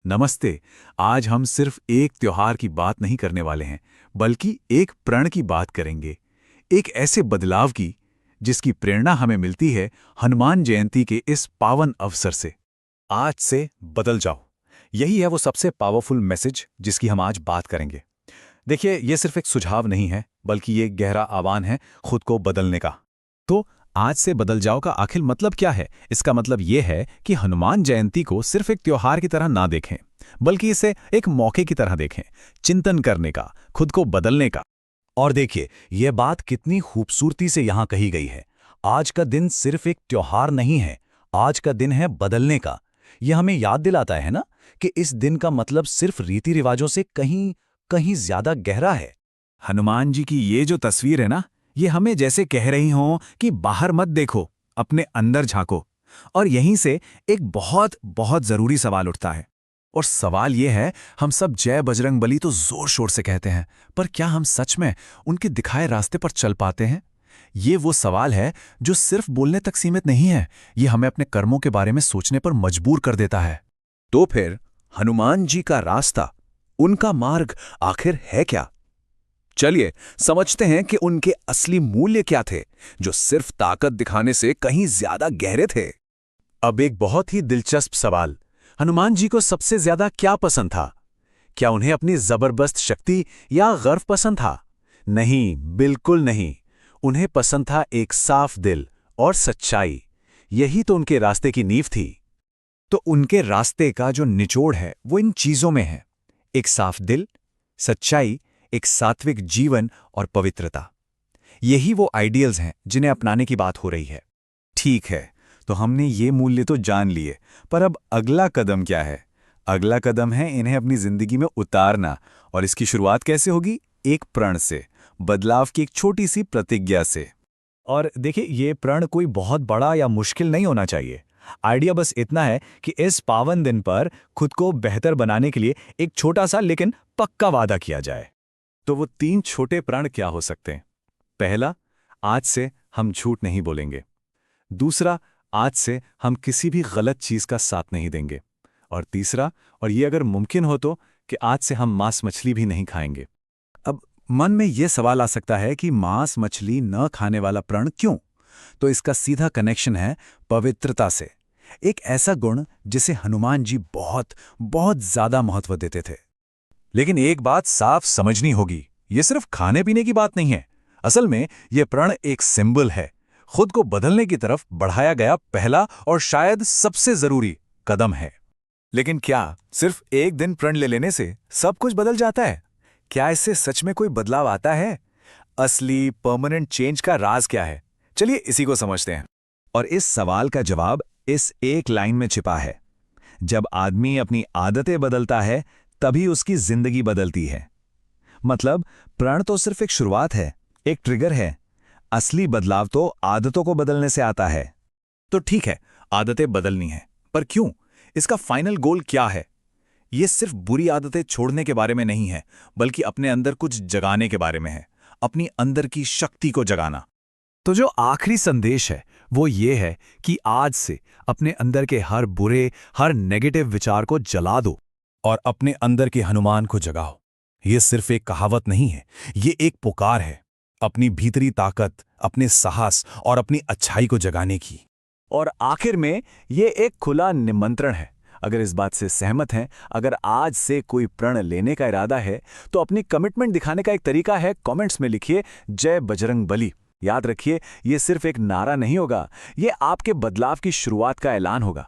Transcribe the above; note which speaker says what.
Speaker 1: नमस्ते। आज हम सिर्फ एक त्योहार की बात नहीं करने वाले हैं, बल्कि एक प्रण की बात करेंगे। एक ऐसे बदलाव की जिसकी प्रेरणा हमें मिलती है हनुमान जयंती के इस पावन अवसर से।
Speaker 2: आज से बदल जाओ। यही है वो सबसे पावरफुल मैसेज जिसकी हम आज बात करेंगे। देखिए, ये सिर्फ एक सुझाव नहीं है, बल्कि ये गहरा आह्वान है खुद को बदलने का। तो आज से बदल जाओ का आखिर मतलब क्या है? इसका मतलब ये है कि हनुमान जयंती को सिर्फ एक त्योहार की तरह ना देखें, बल्कि इसे एक मौके की तरह देखें, चिंतन करने का, खुद को बदलने का। और देखिए, ये बात कितनी खूबसूरती से यहाँ कही गई है। आज का दिन सिर्फ एक त्योहार नहीं है, आज का दिन है बदलने का। यह हमें याद दिलाता है ना कि इस दिन का मतलब सिर्फ रीति रिवाजों से कहीं कहीं ज्यादा गहरा है।
Speaker 1: हनुमान जी की ये जो तस्वीर है ना, ये हमें जैसे कह रही हों कि बाहर मत देखो, अपने अंदर झांको। और यहीं से एक बहुत बहुत जरूरी सवाल उठता है। और सवाल ये है, हम सब जय बजरंगबली तो जोर शोर से कहते हैं, पर क्या हम सच में उनके दिखाए रास्ते पर चल पाते हैं? ये वो सवाल है जो सिर्फ बोलने तक सीमित नहीं है, ये हमें अपने कर्मों के बारे में सोचने पर मजबूर कर देता है।
Speaker 2: तो फिर हनुमान जी का रास्ता, उनका मार्ग आखिर है क्या? चलिए समझते हैं कि उनके असली मूल्य क्या थे, जो सिर्फ ताकत दिखाने से कहीं ज्यादा गहरे थे। अब एक बहुत ही दिलचस्प सवाल, हनुमान जी को सबसे ज्यादा क्या पसंद था? क्या उन्हें अपनी जबरदस्त शक्ति या गर्व पसंद था? नहीं, बिल्कुल नहीं। उन्हें पसंद था एक साफ दिल और सच्चाई। यही तो उनके रास्ते की नींव थी। तो उनके रास्ते का जो निचोड़ है वो इन चीजों में है। एक साफ दिल, सच्चाई, एक सात्विक जीवन और पवित्रता। यही वो आइडियल्स हैं जिन्हें अपनाने की बात हो रही है। ठीक है, तो हमने ये मूल्य तो जान लिए, पर अब अगला कदम क्या है? अगला कदम है इन्हें अपनी जिंदगी में उतारना। और इसकी शुरुआत कैसे होगी? एक प्रण से, बदलाव की एक छोटी सी प्रतिज्ञा से। और देखिए, ये प्रण कोई बहुत बड़ा या मुश्किल नहीं होना चाहिए। आइडिया बस इतना है कि इस पावन दिन पर खुद को बेहतर बनाने के लिए एक छोटा सा लेकिन पक्का वादा किया जाए। तो वो 3 छोटे प्रण क्या हो सकते हैं? पहला, आज से हम झूठ नहीं बोलेंगे। दूसरा, आज से हम किसी भी गलत चीज का साथ नहीं देंगे। और तीसरा, और ये अगर मुमकिन हो तो, कि आज से हम मांस मछली भी नहीं खाएंगे। अब मन में यह सवाल आ सकता है कि मांस मछली न खाने वाला प्रण क्यों? तो इसका सीधा कनेक्शन है पवित्रता से। एक ऐसा गुण जिसे हनुमान जी बहुत बहुत ज्यादा महत्व देते थे। लेकिन एक बात साफ समझनी होगी, ये सिर्फ खाने पीने की बात नहीं है। असल में यह प्रण एक सिंबल है, खुद को बदलने की तरफ बढ़ाया गया पहला और शायद सबसे जरूरी कदम है। लेकिन क्या सिर्फ एक दिन प्रण ले लेने से सब कुछ बदल जाता है? क्या इससे सच में कोई बदलाव आता है? असली परमानेंट चेंज का राज क्या है? चलिए इसी को समझते हैं। और इस सवाल का जवाब इस एक लाइन में छिपा है। जब आदमी अपनी आदतें बदलता है, तभी उसकी जिंदगी बदलती है। मतलब प्रण तो सिर्फ एक शुरुआत है, एक ट्रिगर है। असली बदलाव तो आदतों को बदलने से आता है। तो ठीक है, आदतें बदलनी है, पर क्यों? इसका फाइनल गोल क्या है? यह सिर्फ बुरी आदतें छोड़ने के बारे में नहीं है, बल्कि अपने अंदर कुछ जगाने के बारे में है, अपनी अंदर की शक्ति को जगाना। तो जो आखिरी संदेश है वो ये है कि आज से अपने अंदर के हर बुरे, हर नेगेटिव विचार को जला दो और अपने अंदर के हनुमान को जगाओ। ये सिर्फ एक कहावत नहीं है, ये एक पुकार है, अपनी भीतरी ताकत, अपने साहस और अपनी अच्छाई को जगाने की। और आखिर में ये एक खुला निमंत्रण है। अगर इस बात से सहमत हैं, अगर आज से कोई प्रण लेने का इरादा है, तो अपनी कमिटमेंट दिखाने का एक तरीका है, कमेंट्स में लिखिए जय बजरंगबली। याद रखिए, ये सिर्फ एक नारा नहीं होगा, ये आपके बदलाव की शुरुआत का ऐलान होगा।